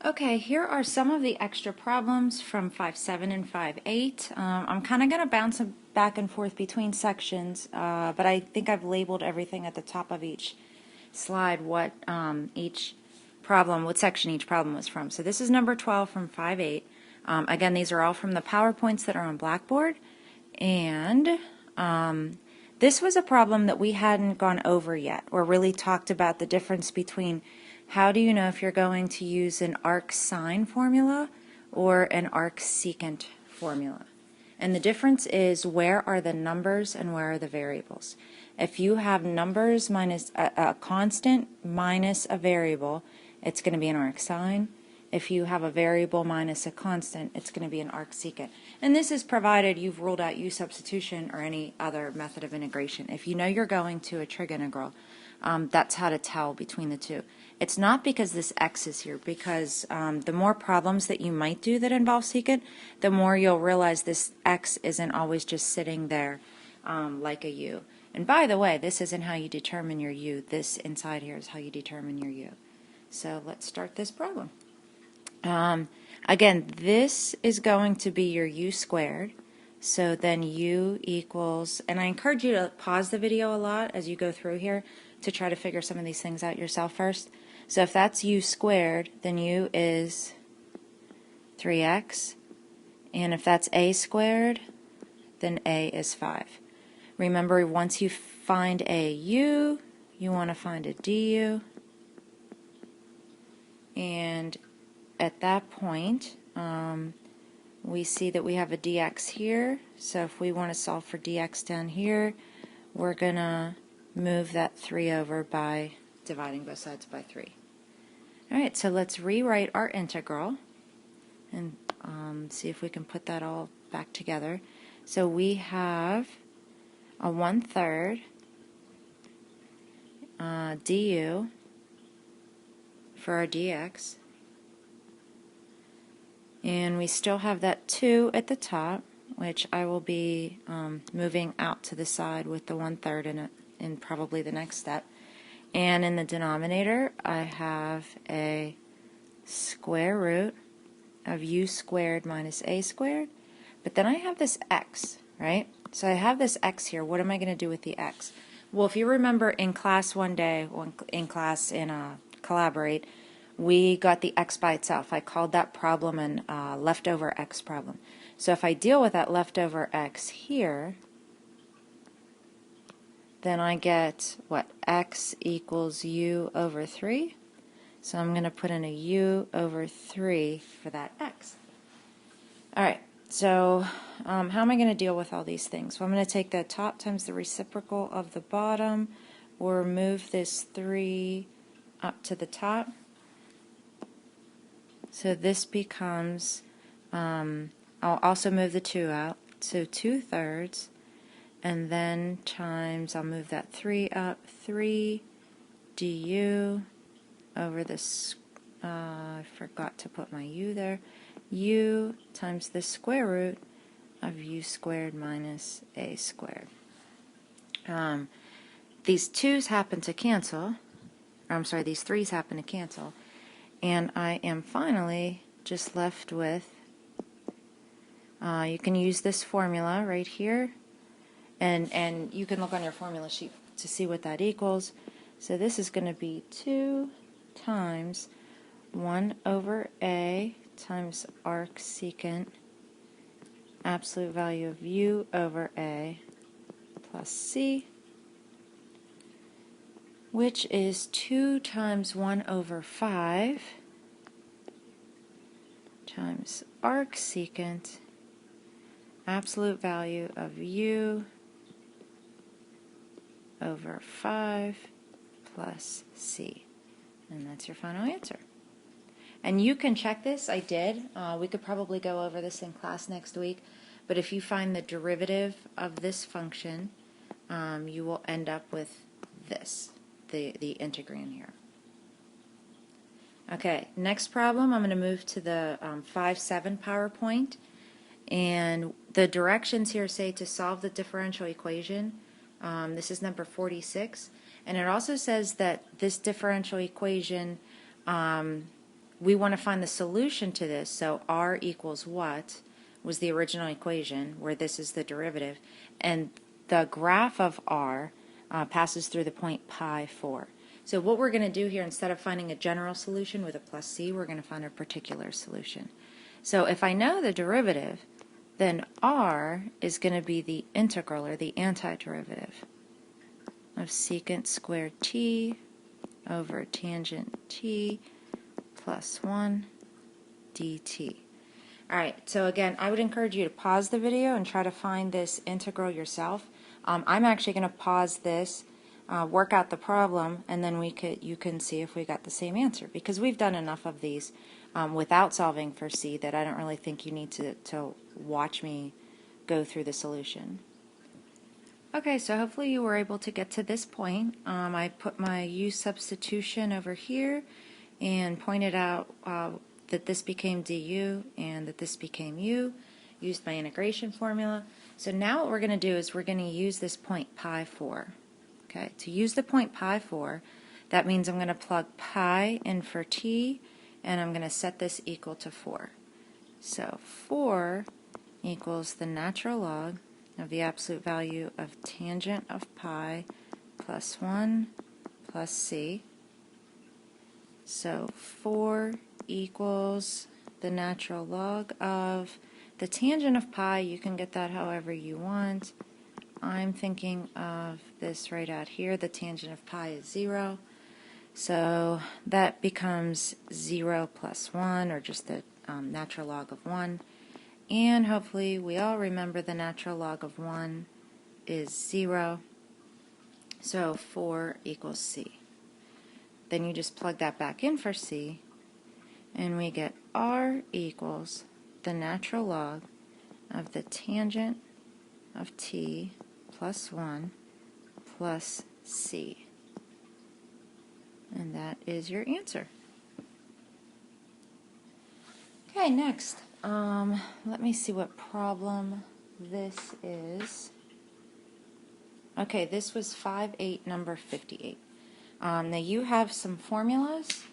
Okay, here are some of the extra problems from 5.7 and 5.8. I'm kind of going to bounce back and forth between sections, but I think I've labeled everything at the top of each slide what what section each problem was from. So this is number 12 from 5.8. Again, these are all from the PowerPoints that are on Blackboard, and this was a problem that we hadn't gone over yet, or really talked about the difference between how do you know if you're going to use an arc-sine formula or an arc-secant formula. And the difference is where are the numbers and where are the variables. If you have numbers minus a constant minus a variable, it's going to be an arc-sine. If you have a variable minus a constant, it's going to be an arc-secant. And this is provided you've ruled out U-substitution or any other method of integration. If you know you're going to a trig integral, that's how to tell between the two. It's not because this x is here, because the more problems that you might do that involve secant, the more you'll realize this x isn't always just sitting there like a u. And by the way, this isn't how you determine your u. This inside here is how you determine your u. So let's start this problem. Again, this is going to be your u squared. So then u equals, and I encourage you to pause the video a lot as you go through here to try to figure some of these things out yourself first. So if that's u squared, then u is 3x. And if that's a squared, then a is 5. Remember, once you find a u, you want to find a du. And at that point, we see that we have a dx here. So if we want to solve for dx down here, we're going to move that 3 over by dividing both sides by 3. Alright, so let's rewrite our integral and see if we can put that all back together. So we have a 1/3 du for our dx, and we still have that 2 at the top, which I will be moving out to the side with the 1/3 in probably the next step. And in the denominator, I have a square root of u squared minus a squared. But then I have this x, right? So I have this x here. What am I going to do with the x? Well, if you remember in class one day, in Collaborate, we got the x by itself. I called that problem an leftover x problem. So if I deal with that leftover x here, then I get, what, x equals u over 3. So I'm going to put in a u over 3 for that x. Alright, so how am I going to deal with all these things? Well, I'm going to take the top times the reciprocal of the bottom, or move this 3 up to the top. So this becomes, I'll also move the 2 out, so 2/3. And then times, I'll move that 3 up, 3 du over this, I forgot to put my u there, u times the square root of u squared minus a squared. These 2's happen to cancel, or I'm sorry, these 3's happen to cancel, and I am finally just left with, you can use this formula right here, and you can look on your formula sheet to see what that equals. So this is going to be 2 times 1 over a times arc secant absolute value of u over a plus c, which is 2 times 1 over 5 times arc secant absolute value of u over 5 plus c. And that's your final answer. And you can check this. I did. We could probably go over this in class next week. But if you find the derivative of this function, you will end up with this, the integrand here. Okay, next problem, I'm going to move to the 5.7 PowerPoint. And the directions here say to solve the differential equation. This is number 46, and it also says that this differential equation we want to find the solution to this, so r equals what was the original equation, where this is the derivative, and the graph of r passes through the point pi 4. So what we're going to do here, instead of finding a general solution with a plus c, we're going to find a particular solution. So if I know the derivative, then r is going to be the integral, or the antiderivative, of secant squared t over tangent t plus 1 dt. Alright, so again, I would encourage you to pause the video and try to find this integral yourself. I'm actually going to pause this, work out the problem, and then you can see if we got the same answer, because we've done enough of these without solving for c that I don't really think you need to watch me go through the solution. Okay, so hopefully you were able to get to this point. I put my U-substitution over here and pointed out that this became du and that this became u, used my integration formula. So now what we're going to do is we're going to use this point pi 4. Okay, to use the point pi 4, that means I'm going to plug pi in for t, and I'm going to set this equal to 4. So 4 equals the natural log of the absolute value of tangent of pi plus 1 plus c. So 4 equals the natural log of the tangent of pi. You can get that however you want. I'm thinking of this right out here. The tangent of pi is 0. So that becomes 0 plus 1, or just the natural log of 1. And hopefully we all remember the natural log of 1 is 0. So 4 equals c. Then you just plug that back in for c, and we get r equals the natural log of the tangent of t plus 1 plus c. And that is your answer. Okay, next. Let me see what problem this is. Okay, this was 5-8, number 58. Now you have some formulas.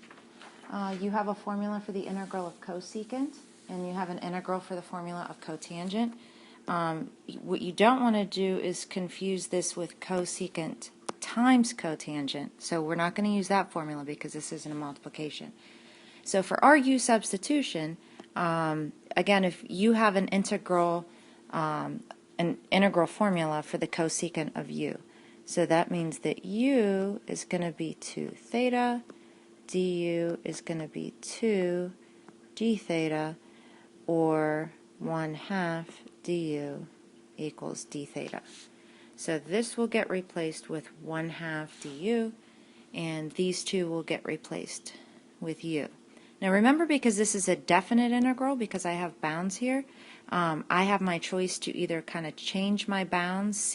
You have a formula for the integral of cosecant, and you have an integral for the formula of cotangent. What you don't want to do is confuse this with cosecant times cotangent, so we're not going to use that formula because this isn't a multiplication. So for our U-substitution, again, if you have an integral formula for the cosecant of u, so that means that u is going to be 2 theta, du is going to be 2 d theta, or 1/2 du equals d theta. So this will get replaced with 1/2 du, and these two will get replaced with u. Now remember, because this is a definite integral, because I have bounds here, I have my choice to either kind of change my bounds,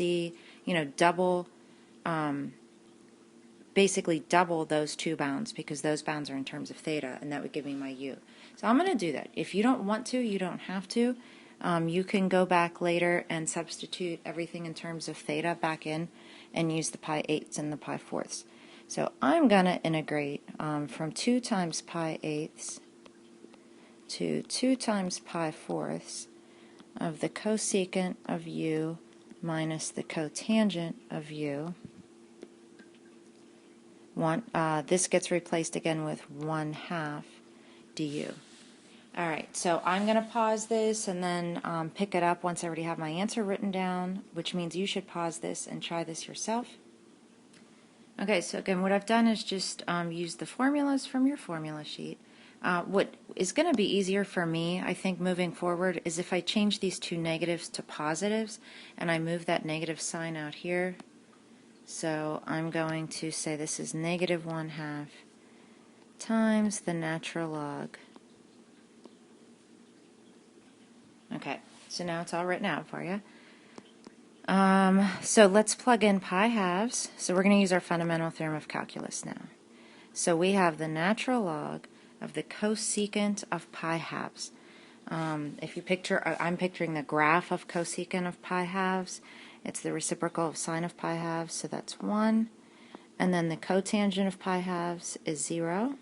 basically double those two bounds, because those bounds are in terms of theta, and that would give me my u. So I'm going to do that. If you don't want to, you don't have to. You can go back later and substitute everything in terms of theta back in and use the pi 8ths and the pi 4ths. So I'm going to integrate from 2 times pi 8ths to 2 times pi 4ths of the cosecant of u minus the cotangent of u. This gets replaced again with 1/2 du. Alright, so I'm going to pause this and then pick it up once I already have my answer written down, which means you should pause this and try this yourself. Okay, so again, what I've done is just use the formulas from your formula sheet. What is going to be easier for me, I think, moving forward, is if I change these two negatives to positives and I move that negative sign out here. So I'm going to say this is negative 1/2 times the natural log. Okay, so now it's all written out for you. So let's plug in pi halves. So we're going to use our fundamental theorem of calculus now. So we have the natural log of the cosecant of pi halves. If you picture, I'm picturing the graph of cosecant of pi halves. It's the reciprocal of sine of pi halves, so that's 1. And then the cotangent of pi halves is 0.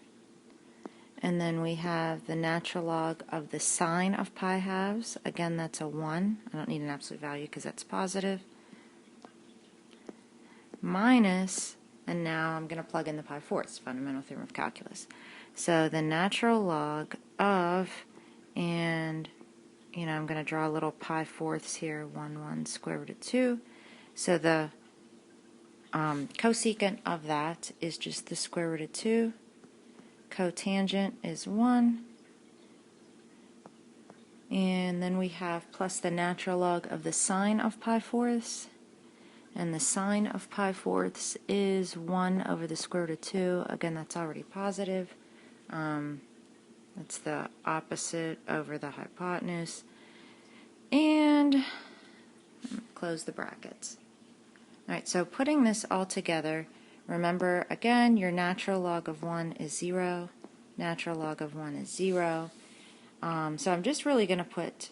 And then we have the natural log of the sine of pi halves. Again, that's a 1. I don't need an absolute value because that's positive. Minus, and now I'm going to plug in the pi fourths, fundamental theorem of calculus. So the natural log of, and I'm going to draw a little pi fourths here, 1 square root of 2. So the cosecant of that is just the square root of 2. Cotangent is 1. And then we have plus the natural log of the sine of pi fourths. And the sine of pi fourths is 1 over the square root of 2. Again, that's already positive. That's the opposite over the hypotenuse. And close the brackets. Alright, so putting this all together, remember, again, your natural log of 1 is 0. Natural log of 1 is 0. So I'm just really going to put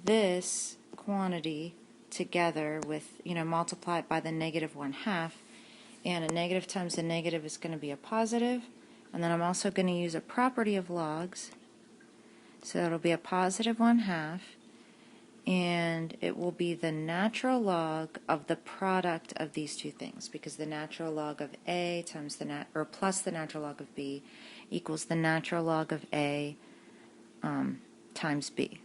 this quantity together with, multiply it by the negative 1/2. And a negative times a negative is going to be a positive. And then I'm also going to use a property of logs. So it'll be a positive 1/2. And it will be the natural log of the product of these two things, because the natural log of A times plus the natural log of B equals the natural log of A times B.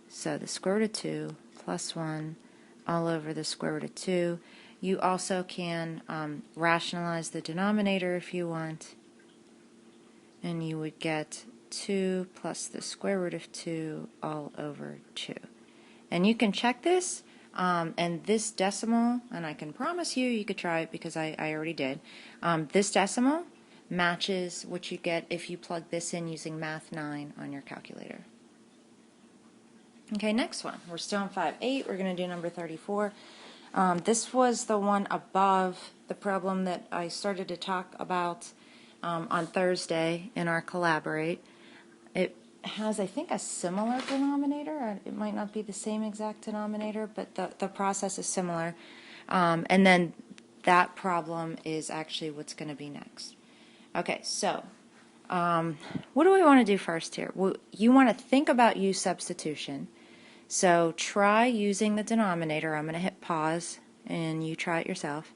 So the square root of 2 plus 1 all over the square root of 2. You also can rationalize the denominator if you want, and you would get 2 plus the square root of 2 all over 2. And you can check this, and this decimal, and I can promise you could try it because I already did. This decimal matches what you get if you plug this in using Math9 on your calculator. Okay, next one. We're still on 5.8. We're going to do number 34. This was the one above the problem that I started to talk about on Thursday in our Collaborate. It has, I think, a similar denominator. It might not be the same exact denominator, but the process is similar. And then that problem is actually what's going to be next. Okay, so what do we want to do first here? Well, you want to think about U-substitution. So try using the denominator. I'm going to hit pause, and you try it yourself.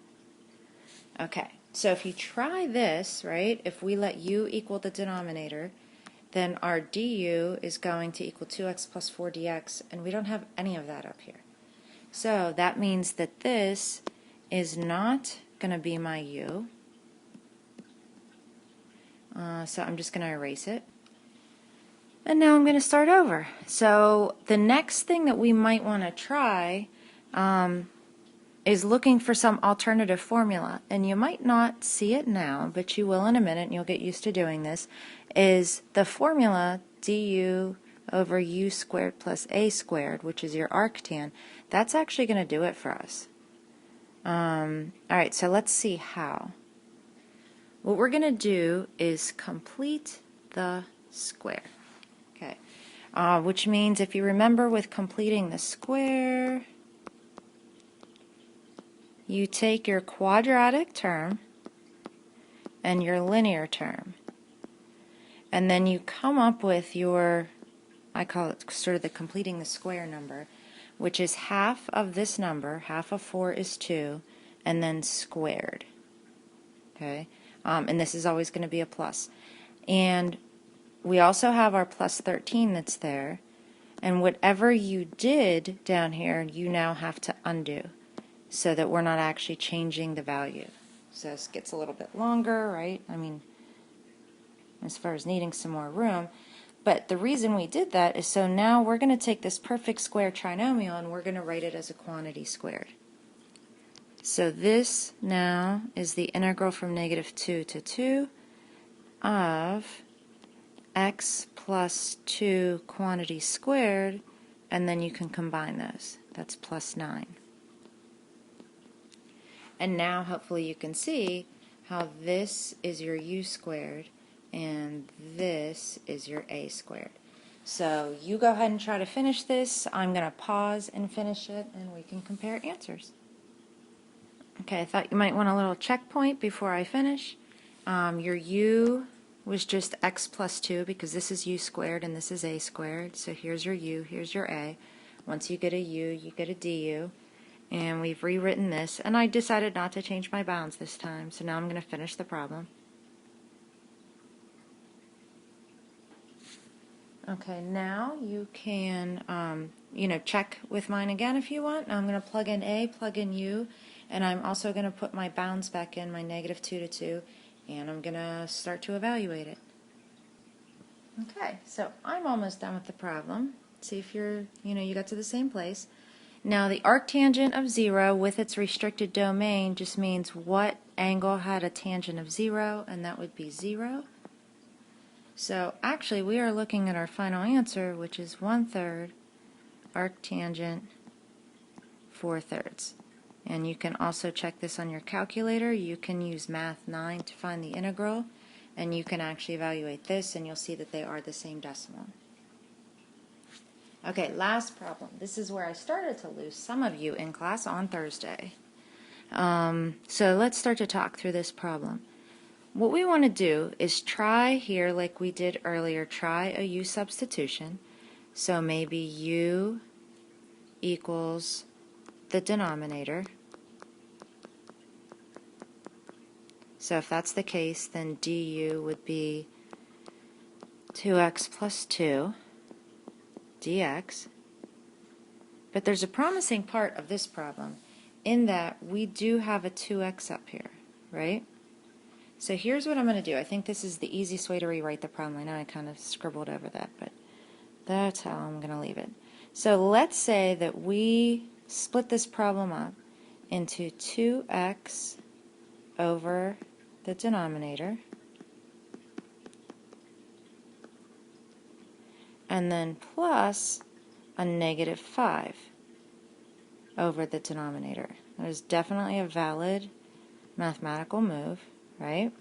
Okay, so if you try this, right, if we let u equal the denominator, then our du is going to equal 2x plus 4 dx, and we don't have any of that up here. So that means that this is not going to be my u. So I'm just going to erase it. And now I'm going to start over. So the next thing that we might want to try is looking for some alternative formula. And you might not see it now, but you will in a minute, and you'll get used to doing this, is the formula du over u squared plus a squared, which is your arctan. That's actually going to do it for us. Alright, so let's see how. What we're going to do is complete the square. Okay, which means if you remember with completing the square, you take your quadratic term and your linear term, and then you come up with your, I call it sort of the completing the square number, which is half of this number, half of 4 is 2, and then squared. Okay, and this is always going to be a plus. And we also have our plus 13 that's there, and whatever you did down here, you now have to undo, so that we're not actually changing the value. So this gets a little bit longer, right? I mean, as far as needing some more room. But the reason we did that is so now we're going to take this perfect square trinomial and we're going to write it as a quantity squared. So this now is the integral from -2 to 2 of x plus 2 quantity squared, and then you can combine those. That's plus 9. And now hopefully you can see how this is your u squared and this is your a squared. So you go ahead and try to finish this. I'm going to pause and finish it, and we can compare answers. Okay, I thought you might want a little checkpoint before I finish. Your u was just x plus 2 because this is u squared and this is a squared. So here's your u, here's your a. Once you get a u, you get a du. And we've rewritten this, and I decided not to change my bounds this time, so now I'm going to finish the problem. Okay, now you can, check with mine again if you want. Now I'm going to plug in a, plug in u, and I'm also going to put my bounds back in, my -2 to 2, and I'm going to start to evaluate it. Okay, so I'm almost done with the problem. See if you got to the same place. Now the arctangent of 0 with its restricted domain just means what angle had a tangent of 0, and that would be 0. So actually we are looking at our final answer, which is 1/3 arctangent 4/3. And you can also check this on your calculator. You can use Math9 to find the integral, and you can actually evaluate this, and you'll see that they are the same decimal. Okay, last problem. This is where I started to lose some of you in class on Thursday. So let's start to talk through this problem. What we want to do is try here, like we did earlier, try a U-substitution. So maybe U equals the denominator. So if that's the case, then du would be 2x plus 2 dx. But there's a promising part of this problem in that we do have a 2x up here, right? So here's what I'm going to do. I think this is the easiest way to rewrite the problem. I know I kind of scribbled over that, but that's how I'm going to leave it. So let's say that we split this problem up into 2x over the denominator, and then plus a -5 over the denominator. That is definitely a valid mathematical move, right?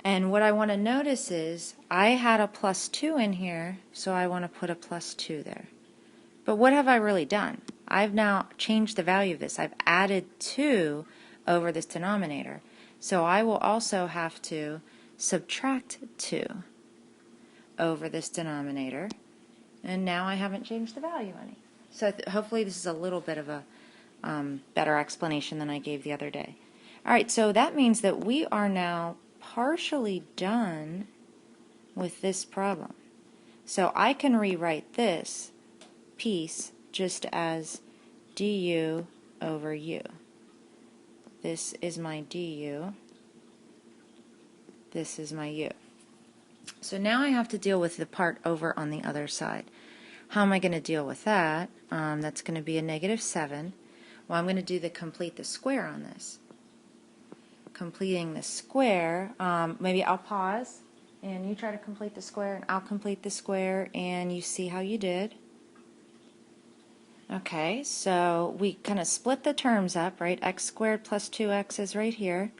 And what I want to notice is I had a +2 in here, so I want to put a +2 there. But what have I really done? I've now changed the value of this. I've added 2 over this denominator. So I will also have to subtract 2 over this denominator, and now I haven't changed the value any. So hopefully this is a little bit of a better explanation than I gave the other day. Alright, so that means that we are now partially done with this problem. So I can rewrite this piece just as du over u. This is my du, this is my u. So now I have to deal with the part over on the other side. How am I going to deal with that? That's going to be a -7. Well, I'm going to do the complete the square on this. Completing the square, maybe I'll pause and you try to complete the square and I'll complete the square and you see how you did. Okay, so we kind of split the terms up, right? X squared plus 2x is right here.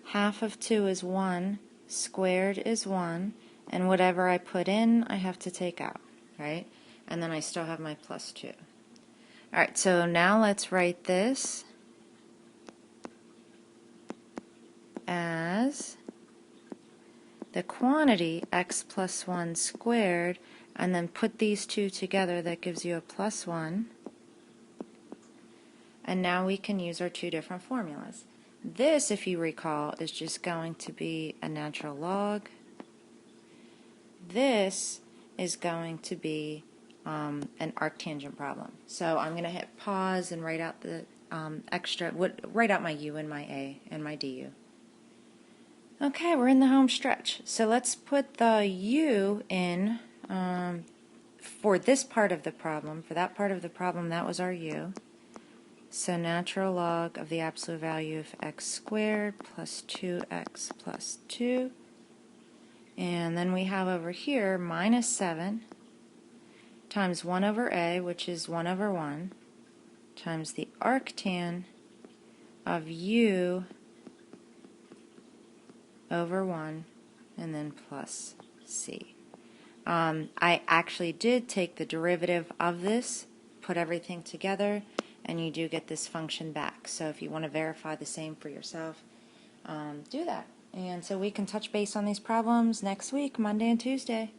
Half of 2 is 1, squared is 1, and whatever I put in, I have to take out, right? And then I still have my +2. Alright, so now let's write this as the quantity x plus 1 squared, and then put these two together. That gives you a +1. And now we can use our two different formulas. This, if you recall, is just going to be a natural log. This is going to be an arctangent problem. So I'm going to hit pause and write out the write out my u and my a and my du. Okay, we're in the home stretch. So let's put the u in for this part of the problem. For that part of the problem, that was our u. So natural log of the absolute value of x squared plus 2x plus 2. And then we have over here -7 times 1 over a, which is 1 over 1, times the arctan of u over 1, and then plus c. I actually did take the derivative of this, put everything together, and you do get this function back. So if you want to verify the same for yourself, do that. And so we can touch base on these problems next week, Monday and Tuesday.